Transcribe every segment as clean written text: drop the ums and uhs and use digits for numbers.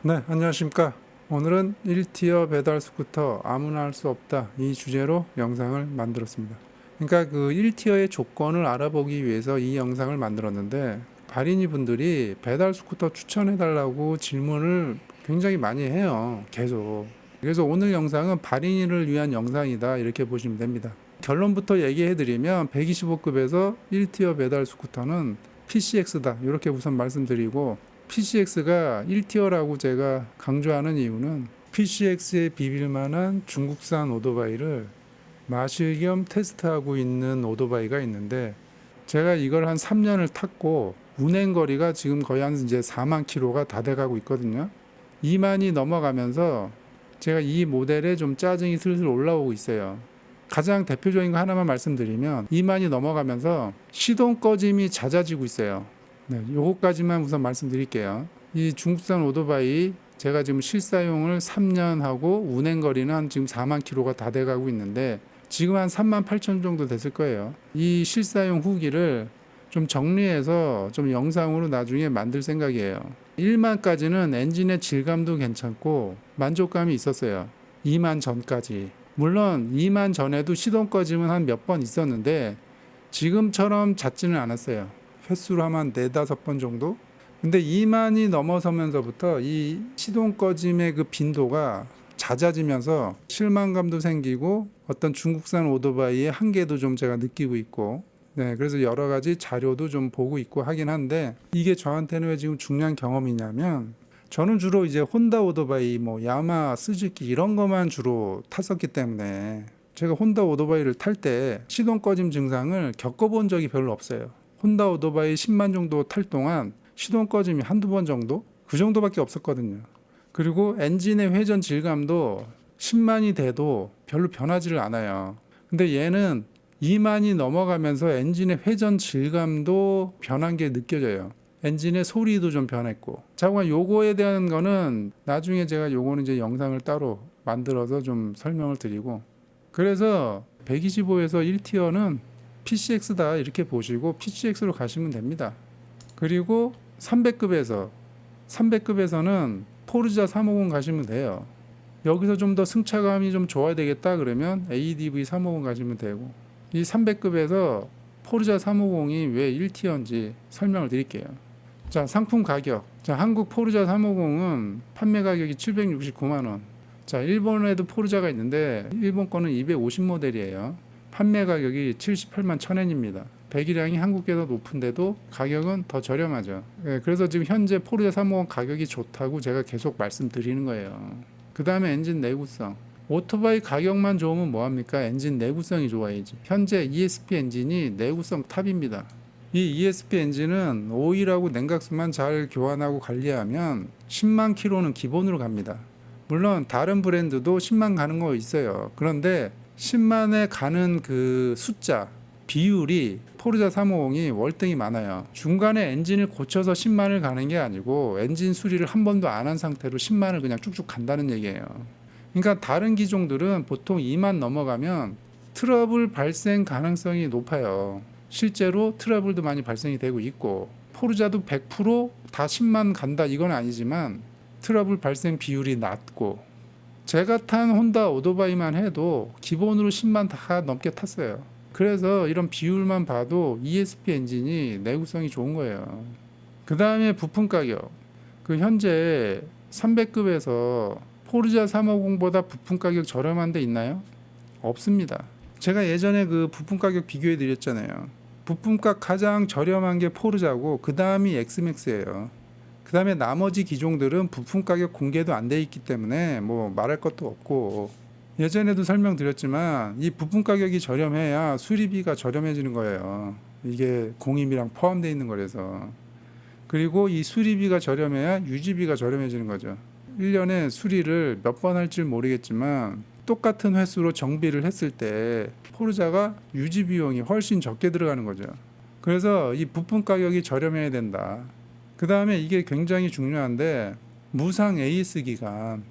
네, 안녕하십니까. 오늘은 1티어 배달 스쿠터 아무나 할 수 없다 이 주제로 영상을 만들었습니다. 그러니까 그 1티어의 조건을 알아보기 위해서 이 영상을 만들었는데 발인이 분들이 배달 스쿠터 추천해 달라고 질문을 굉장히 많이 해요. 계속. 그래서 오늘 영상은 발인이를 위한 영상이다 이렇게 보시면 됩니다. 결론부터 얘기해 드리면 125급에서 1티어 배달 스쿠터는 PCX다 이렇게 우선 말씀드리고, PCX가 1티어라고 제가 강조하는 이유는 PCX에 비빌 만한 중국산 오토바이를 마실 겸 테스트하고 있는 오토바이가 있는데, 제가 이걸 한 3년을 탔고 운행 거리가 지금 거의 한 이제 4만 킬로가 다 돼가고 있거든요. 2만이 넘어가면서 제가 이 모델에 좀 짜증이 슬슬 올라오고 있어요. 가장 대표적인 거 하나만 말씀드리면 2만이 넘어가면서 시동 꺼짐이 잦아지고 있어요. 네, 요거까지만 우선 말씀드릴게요. 이 중국산 오토바이 제가 지금 실사용을 3년 하고 운행 거리는 한 지금 4만 킬로가 다 돼가고 있는데 지금 한 3만 8천 정도 됐을 거예요. 이 실사용 후기를 좀 정리해서 좀 영상으로 나중에 만들 생각이에요. 1만까지는 엔진의 질감도 괜찮고 만족감이 있었어요. 2만 전까지. 물론 2만 전에도 시동 꺼짐은 한 몇 번 있었는데 지금처럼 잦지는 않았어요. 횟수로 하면 한 4-5번 정도? 근데 2만이 넘어서면서부터 이 시동 꺼짐의 그 빈도가 잦아지면서 실망감도 생기고 어떤 중국산 오토바이의 한계도 좀 제가 느끼고 있고, 네, 그래서 여러 가지 자료도 좀 보고 있고 하긴 한데, 이게 저한테는 왜 지금 중요한 경험이냐면 저는 주로 이제 혼다 오토바이, 뭐 야마, 스즈키 이런 것만 주로 탔었기 때문에 제가 혼다 오토바이를 탈 때 시동 꺼짐 증상을 겪어본 적이 별로 없어요. 혼다 오토바이 10만 정도 탈 동안 시동 꺼짐이 한두 번 정도? 그 정도밖에 없었거든요. 그리고 엔진의 회전 질감도 10만이 돼도 별로 변하지를 않아요. 근데 얘는 2만이 넘어가면서 엔진의 회전 질감도 변한 게 느껴져요. 엔진의 소리도 좀 변했고. 자, 요거에 대한 거는 나중에 제가 요거는 이제 영상을 따로 만들어서 좀 설명을 드리고, 그래서 125에서 1티어는 PCX다 이렇게 보시고 PCX로 가시면 됩니다. 그리고 300급에서는 포르자 350 가시면 돼요. 여기서 좀 더 승차감이 좀 좋아야 되겠다 그러면 ADV 350 가시면 되고, 이 300급에서 포르자 350이 왜 1티어인지 설명을 드릴게요. 자, 상품 가격. 자, 한국 포르자 350은 판매 가격이 769만 원. 자, 일본에도 포르자가 있는데 일본 거는 250 모델이에요. 판매 가격이 78만 1,000엔입니다. 배기량이 한국보다 높은데도 가격은 더 저렴하죠. 네, 그래서 지금 현재 포르자 350 가격이 좋다고 제가 계속 말씀드리는 거예요. 그 다음에 엔진 내구성. 오토바이 가격만 좋으면 뭐합니까? 엔진 내구성이 좋아야지. 현재 ESP 엔진이 내구성 탑입니다. 이 ESP 엔진은 오일하고 냉각수만 잘 교환하고 관리하면 10만 킬로는 기본으로 갑니다. 물론 다른 브랜드도 10만 가는 거 있어요. 그런데 10만에 가는 그 숫자, 비율이 포르자 350이 월등히 많아요. 중간에 엔진을 고쳐서 10만을 가는 게 아니고 엔진 수리를 한 번도 안 한 상태로 10만을 그냥 쭉쭉 간다는 얘기예요. 그러니까 다른 기종들은 보통 2만 넘어가면 트러블 발생 가능성이 높아요. 실제로 트러블도 많이 발생이 되고 있고, 포르자도 100%다 10만 간다 이건 아니지만 트러블 발생 비율이 낮고, 제가 탄 혼다 오토바이만 해도 기본으로 10만 다 넘게 탔어요. 그래서 이런 비율만 봐도 ESP 엔진이 내구성이 좋은 거예요. 그 다음에 부품 가격. 그 현재 300급에서 포르자 350보다 부품 가격 저렴한 데 있나요? 없습니다. 제가 예전에 그 부품 가격 비교해 드렸잖아요. 부품값 가장 저렴한 게 포르자고 그 다음이 엑스맥스예요. 그 다음에 나머지 기종들은 부품 가격 공개도 안 돼 있기 때문에 뭐 말할 것도 없고, 예전에도 설명드렸지만 이 부품 가격이 저렴해야 수리비가 저렴해지는 거예요. 이게 공임이랑 포함되어 있는 거라서. 그리고 이 수리비가 저렴해야 유지비가 저렴해지는 거죠. 1년에 수리를 몇 번 할지 모르겠지만 똑같은 횟수로 정비를 했을 때 포르자가 유지 비용이 훨씬 적게 들어가는 거죠. 그래서 이 부품 가격이 저렴해야 된다. 그 다음에 이게 굉장히 중요한데, 무상 AS 기간.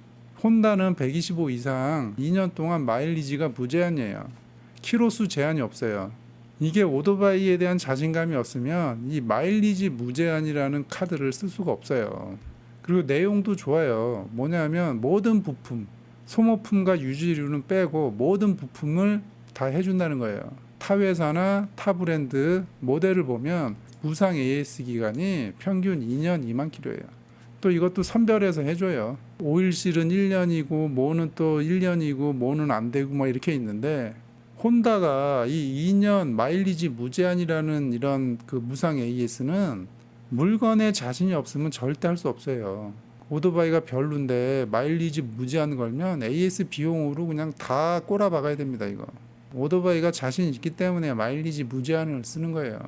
혼다는 125 이상 2년 동안 마일리지가 무제한이에요. 키로수 제한이 없어요. 이게 오토바이에 대한 자신감이 없으면 이 마일리지 무제한이라는 카드를 쓸 수가 없어요. 그리고 내용도 좋아요. 뭐냐면 모든 부품, 소모품과 유지료는 빼고 모든 부품을 다 해준다는 거예요. 타 회사나 타 브랜드 모델을 보면 무상 AS 기간이 평균 2년 2만 킬로예요. 또 이것도 선별해서 해줘요. 오일실은 1년이고 뭐는 또 1년이고 뭐는 안 되고 뭐 이렇게 있는데, 혼다가 이 2년 마일리지 무제한이라는 이런 그 무상 AS는 물건에 자신이 없으면 절대 할 수 없어요. 오토바이가 별론데 마일리지 무제한 걸면 AS 비용으로 그냥 다 꼬라박아야 됩니다. 이거 오토바이가 자신 있기 때문에 마일리지 무제한을 쓰는 거예요.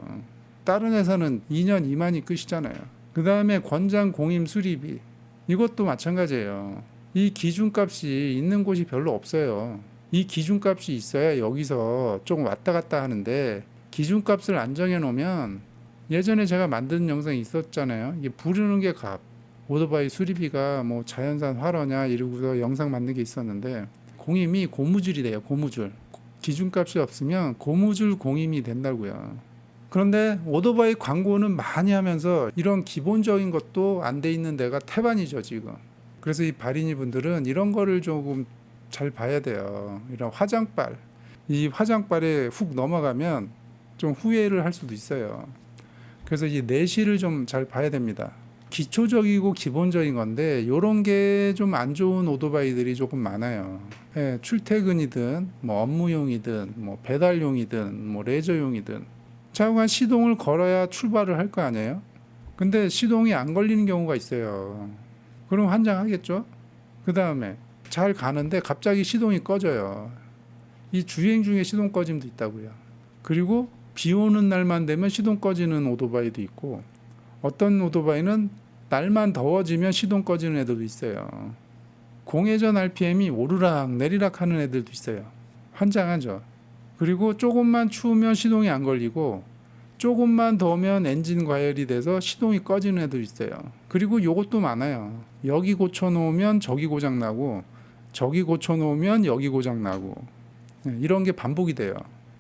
다른 회사는 2년 2만이 끝이잖아요. 그 다음에 권장 공임 수리비, 이것도 마찬가지예요. 이 기준값이 있는 곳이 별로 없어요. 이 기준값이 있어야 여기서 조금 왔다 갔다 하는데, 기준값을 안 정해 놓으면, 예전에 제가 만든 영상이 있었잖아요. 이게 부르는 게 값, 오토바이 수리비가 뭐 자연산 활어냐 이러고서 영상 만든 게 있었는데, 공임이 고무줄이 돼요. 고무줄. 기준값이 없으면 고무줄 공임이 된다고요. 그런데 오토바이 광고는 많이 하면서 이런 기본적인 것도 안 돼 있는 데가 태반이죠 지금. 그래서 이 발인이 분들은 이런 거를 조금 잘 봐야 돼요. 이런 화장발, 이 화장발에 훅 넘어가면 좀 후회를 할 수도 있어요. 그래서 이 내실을 좀 잘 봐야 됩니다. 기초적이고 기본적인 건데 이런 게 좀 안 좋은 오토바이들이 조금 많아요. 예, 출퇴근이든 뭐 업무용이든 뭐 배달용이든 뭐 레저용이든 차후간 시동을 걸어야 출발을 할 거 아니에요. 근데 시동이 안 걸리는 경우가 있어요. 그럼 환장하겠죠. 그 다음에 잘 가는데 갑자기 시동이 꺼져요. 이 주행 중에 시동 꺼짐도 있다고요. 그리고 비 오는 날만 되면 시동 꺼지는 오토바이도 있고, 어떤 오토바이는 날만 더워지면 시동 꺼지는 애들도 있어요. 공회전 RPM이 오르락 내리락 하는 애들도 있어요. 환장하죠. 그리고 조금만 추우면 시동이 안 걸리고 조금만 더우면 엔진 과열이 돼서 시동이 꺼지는 애도 있어요. 그리고 요것도 많아요. 여기 고쳐놓으면 저기 고장나고 저기 고쳐놓으면 여기 고장나고, 이런 게 반복이 돼요.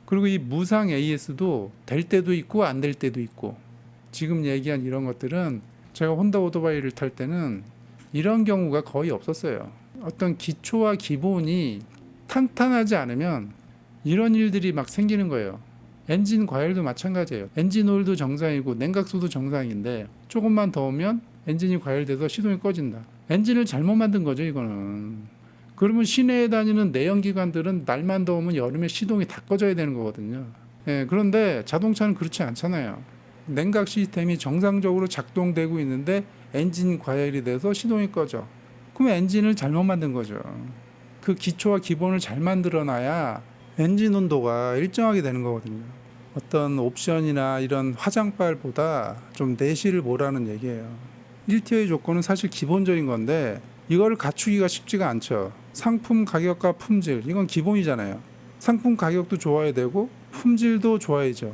그리고 이 무상 AS도 될 때도 있고 안 될 때도 있고, 지금 얘기한 이런 것들은 제가 혼다 오토바이를 탈 때는 이런 경우가 거의 없었어요. 어떤 기초와 기본이 탄탄하지 않으면 이런 일들이 막 생기는 거예요. 엔진 과열도 마찬가지예요. 엔진 오일도 정상이고 냉각수도 정상인데 조금만 더우면 엔진이 과열돼서 시동이 꺼진다. 엔진을 잘못 만든 거죠 이거는. 그러면 시내에 다니는 내연기관들은 날만 더우면 여름에 시동이 다 꺼져야 되는 거거든요. 예, 그런데 자동차는 그렇지 않잖아요. 냉각 시스템이 정상적으로 작동되고 있는데 엔진 과열이 돼서 시동이 꺼져. 그럼 엔진을 잘못 만든 거죠. 그 기초와 기본을 잘 만들어놔야 엔진 온도가 일정하게 되는 거거든요. 어떤 옵션이나 이런 화장발보다 좀 내실을 보라는 얘기예요. 1티어의 조건은 사실 기본적인 건데 이거를 갖추기가 쉽지가 않죠. 상품 가격과 품질, 이건 기본이잖아요. 상품 가격도 좋아야 되고 품질도 좋아야죠.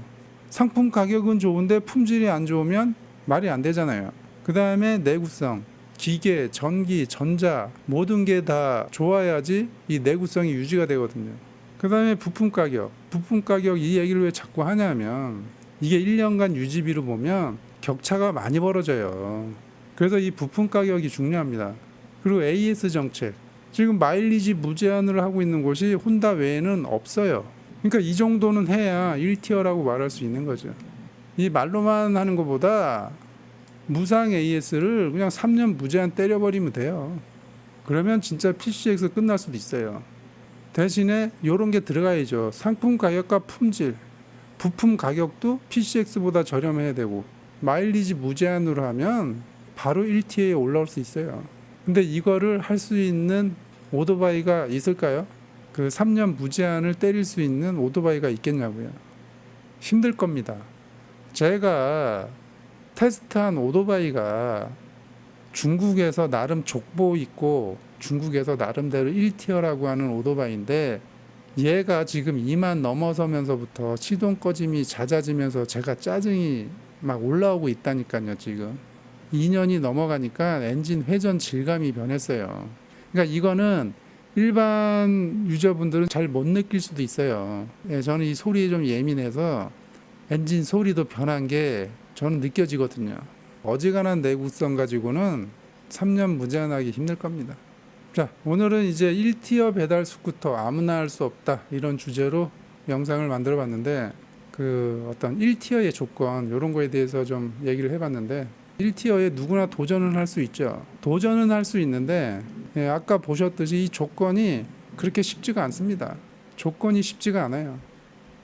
상품 가격은 좋은데 품질이 안 좋으면 말이 안 되잖아요. 그 다음에 내구성, 기계, 전기, 전자 모든 게 다 좋아야지 이 내구성이 유지가 되거든요. 그 다음에 부품 가격 이 얘기를 왜 자꾸 하냐면 이게 1년간 유지비로 보면 격차가 많이 벌어져요. 그래서 이 부품 가격이 중요합니다. 그리고 AS 정책, 지금 마일리지 무제한을 하고 있는 곳이 혼다 외에는 없어요. 그러니까 이 정도는 해야 1티어라고 말할 수 있는 거죠. 이 말로만 하는 것보다 무상 AS를 그냥 3년 무제한 때려버리면 돼요. 그러면 진짜 PCX 끝날 수도 있어요. 대신에 이런 게 들어가야죠. 상품 가격과 품질, 부품 가격도 PCX보다 저렴해야 되고, 마일리지 무제한으로 하면 바로 1티어에 올라올 수 있어요. 근데 이거를 할 수 있는 오토바이가 있을까요? 그 3년 무제한을 때릴 수 있는 오토바이가 있겠냐고요. 힘들 겁니다. 제가 테스트한 오토바이가 중국에서 나름 족보 있고 중국에서 나름대로 1티어라고 하는 오토바이인데, 얘가 지금 2만 넘어서면서부터 시동 꺼짐이 잦아지면서 제가 짜증이 막 올라오고 있다니까요. 지금 2년이 넘어가니까 엔진 회전 질감이 변했어요. 그러니까 이거는 일반 유저분들은 잘 못 느낄 수도 있어요. 예, 저는 이 소리에 좀 예민해서 엔진 소리도 변한 게 저는 느껴지거든요. 어지간한 내구성 가지고는 3년 무제한하기 힘들 겁니다. 자, 오늘은 이제 1티어 배달 스쿠터 아무나 할 수 없다 이런 주제로 영상을 만들어 봤는데 그 어떤 1티어의 조건 이런 거에 대해서 좀 얘기를 해봤는데 1티어에 누구나 도전을 할 수 있죠. 도전은 할 수 있는데 아까 보셨듯이 이 조건이 그렇게 쉽지가 않습니다. 조건이 쉽지가 않아요.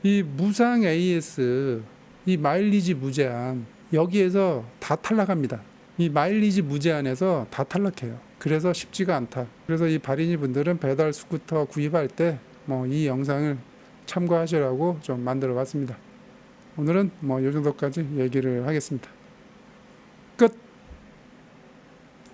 이 무상 AS, 이 마일리지 무제한 여기에서 다 탈락합니다. 이 마일리지 무제한에서 다 탈락해요. 그래서 쉽지가 않다. 그래서 이 발인이 분들은 배달 스쿠터 구입할 때 이 영상을 참고하시라고 좀 만들어 봤습니다. 오늘은 이 정도까지 얘기를 하겠습니다.